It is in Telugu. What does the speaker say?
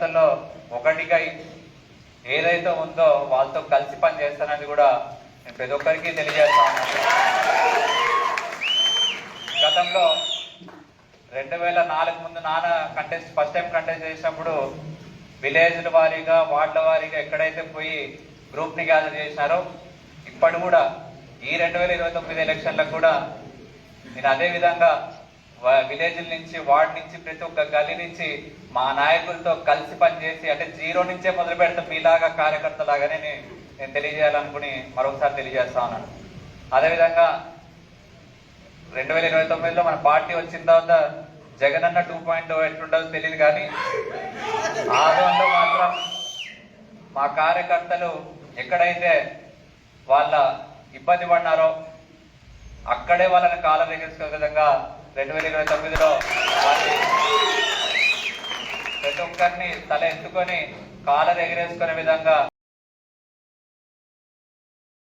లో ఒకటిగా ఏదైతే ఉందో వాళ్ళతో కలిసి పని చేస్తానని కూడా నేను ప్రతి ఒక్కరికి తెలియజేస్తా ఉన్నాను. గతంలో 2004 ముందు నాన్న ఫస్ట్ టైం కంటెస్ట్ చేసినప్పుడు విలేజ్ల వారీగా వార్డుల వారీగా ఎక్కడైతే పోయి గ్రూప్ ని గ్యాదర్ చేసినారో ఇప్పటి కూడా ఈ 2029 ఎలక్షన్లకు కూడా నేను అదే విధంగా విలేజ్ నుంచి వార్డు నుంచి ప్రతి ఒక్క గల్లీ నుంచి మా నాయకులతో కలిసి పనిచేసి అంటే జీరో నుంచే మొదలు పెడతాం మీలాగా కార్యకర్త లాగానే నేను తెలియజేయాలనుకుని మరొకసారి తెలియజేస్తా ఉన్నాను. అదేవిధంగా 2029లో మన పార్టీ వచ్చిన తర్వాత జగనన్న 2.0 ఎట్లుండదో తెలియదు, కానీ ఆదంలో మాత్రం మా కార్యకర్తలు ఎక్కడైతే వాళ్ళ ఇబ్బంది పడినారో అక్కడే వాళ్ళని కాలం ఎగేసుకునే విధంగా 2029లో ప్రతి ఒక్కరిని తల ఎత్తుకొని కాలం ఎగరేసుకునే విధంగా